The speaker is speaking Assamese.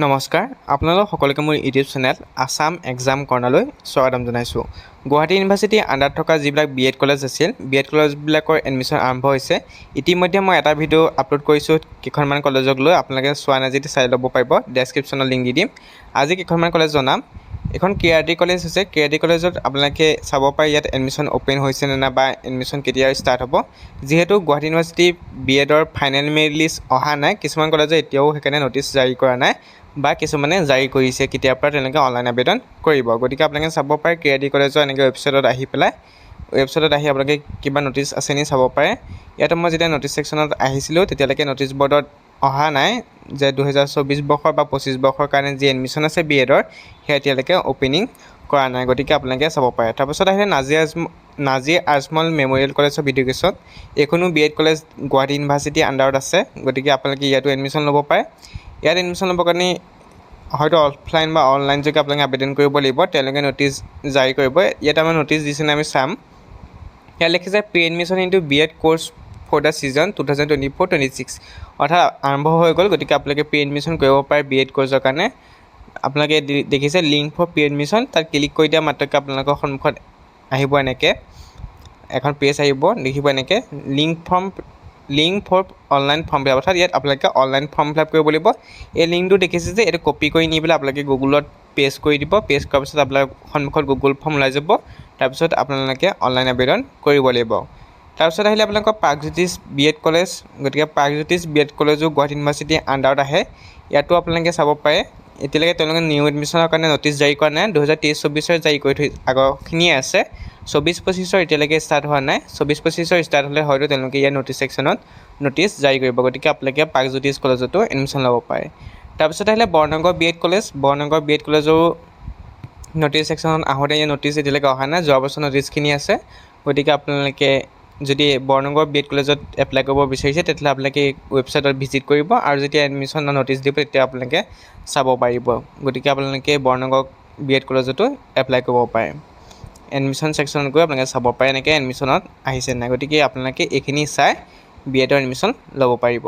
নমস্কাৰ আপোনালোক সকলোকে মোৰ ইউটিউব চেনেল আসাম এক্সাম কৰ্ণাৰলৈ স্বাগতম জনাইছোঁ। গুৱাহাটী ইউনিভাৰ্চিটিৰ আণ্ডাৰত থকা যিবিলাক বিএড কলেজ আছিল, বিএড কলেজবিলাকৰ এডমিশ্যন আৰম্ভ হৈছে। ইতিমধ্যে মই এটা ভিডিঅ' আপলোড কৰিছোঁ কেইখনমান কলেজক লৈ, আপোনালোকে চোৱা নাই যদি চাই ল'ব পাৰিব, ডেছক্ৰিপশ্যনত লিংক দি দিম। আজি কেইখনমান কলেজ জনাম। এখন কেআৰটি কলেজ হৈছে, কেআৰটি কলেজত আপোনালোকে চাব পাৰে ইয়াত এডমিশ্যন অ'পেন হৈছে নে নাই বা এডমিশ্যন কেতিয়া ষ্টাৰ্ট হ'ব। যিহেতু গুৱাহাটী ইউনিভাৰ্চিটি বিএডৰ ফাইনেল মেৰিট লিষ্ট অহা নাই, কিছুমান কলেজে এতিয়াও সেইকাৰণে নটিচ জাৰি কৰা নাই বা কিছুমানে জাৰি কৰিছে কেতিয়াৰ পৰা তেওঁলোকে অনলাইন আবেদন কৰিব। গতিকে আপোনালোকে চাব পাৰে কেআৰটি কলেজৰ এনেকৈ ৱেবছাইটত আহি পেলাই, ৱেবছাইটত আহি আপোনালোকে কিবা নটিচ আছে নি চাব পাৰে। ইয়াত মই যেতিয়া নটিচ ছেকশ্যনত আহিছিলোঁ তেতিয়ালৈকে নটিচ বৰ্ডত অহা নাই যে 2024 বৰ্ষৰ বা 25 বৰ্ষৰ কাৰণে যি এডমিশ্যন আছে বিএডৰ সেয়া এতিয়ালৈকে অ'পেনিং কৰা নাই। গতিকে আপোনালোকে চাব পাৰে। তাৰপাছত আহিলে Nazir Ajmal memorial college of education. এইখনো বিএড কলেজ গুৱাহাটী ইউনিভাৰ্চিটিৰ আণ্ডাৰত আছে। গতিকে আপোনালোকে ইয়াতো এডমিশ্যন ল'ব পাৰে। ইয়াত এডমিশ্যন ল'বৰ কাৰণে হয়তো অফলাইন বা অনলাইন যোগে আপোনালোকে আবেদন কৰিব লাগিব, তেওঁলোকে নটিচ জাৰি কৰিব। ইয়াত আমাৰ নটিচ দিছেনে আমি চাম। ইয়াত লিখিছে pre admission into BEd course for the session 2024-26, অৰ্থাৎ আৰম্ভ হৈ গ'ল। গতিকে আপোনালোকে প্ৰি এডমিশ্যন কৰিব পাৰে বিএড কোৰ্ছৰ কাৰণে। আপোনালোকে দেখিছে লিংক ফৰ প্ৰি এডমিশ্যন, তাত ক্লিক কৰি দিয়া মাত্ৰকে আপোনালোকৰ সন্মুখত আহিব এনেকৈ এখন পেজ আহিব, দেখিব এনেকৈ link for online form fill up, অৰ্থাৎ ইয়াত আপোনালোকে অনলাইন ফৰ্ম ফিল আপ কৰিব লাগিব। এই লিংকটো দেখিছে যে এইটো কপি কৰি নি পেলাই আপোনালোকে গুগলত পেষ্ট কৰি দিব। পেষ্ট কৰাৰ পিছত আপোনাৰ সন্মুখত গুগল ফৰ্ম ওলাই যাব। তাৰপিছত আপোনালোকে অনলাইন আবেদন কৰিব লাগিব। তাৰপিছত আহিলে আপোনালোকৰ প্ৰাগজ্যোতিষ বিএড কলেজ। গতিকে প্ৰাগজ্যোতিষ বিএড কলেজো গুৱাহাটী ইউনিভাৰ্চিটিৰ আণ্ডাৰত আহে। ইয়াতো আপোনালোকে চাব পাৰে এতিয়ালৈকে তেওঁলোকে নিউ এডমিশ্যনৰ কাৰণে নটিচ জাৰি কৰা নাই। 2023-24 জাৰি কৰি থৈ আগৰখিনিয়ে আছে। 24-25 এতিয়ালৈকে ষ্টাৰ্ট হোৱা নাই। 24-25 ষ্টাৰ্ট হ'লে হয়তো তেওঁলোকে ইয়াৰ নটিচ ছেকশ্যনত নটিচ জাৰি কৰিব। গতিকে আপোনালোকে প্ৰাগজ্যোতিষ কলেজতো এডমিশ্যন ল'ব পাৰে। তাৰপিছত আহিলে Barnagar B Ed college. Barnagar B Ed কলেজৰো নটিচ ছেকশ্যনত আহোঁতে ইয়াৰ নটিচ এতিয়ালৈকে অহা নাই। যোৱা বছৰ নটিচখিনি আছে। গতিকে আপোনালোকে যদি বৰনগৰ বিএড কলেজত এপ্লাই কৰিব বিচাৰিছে তেতিয়াহ'লে আপোনালোকে ৱেবছাইটত ভিজিট কৰিব আৰু যেতিয়া এডমিশ্যনৰ নটিচ দিব তেতিয়া আপোনালোকে চাব পাৰিব। গতিকে আপোনালোকে বৰনগৰ বিএড কলেজতো এপ্লাই কৰিব পাৰে। এডমিশ্যন ছেকশ্যনত গৈ আপোনালোকে চাব পাৰে এনেকৈ এডমিশ্যনত আহিছে নাই। গতিকে আপোনালোকে এইখিনি চাই বিএডৰ এডমিশ্যন ল'ব পাৰিব।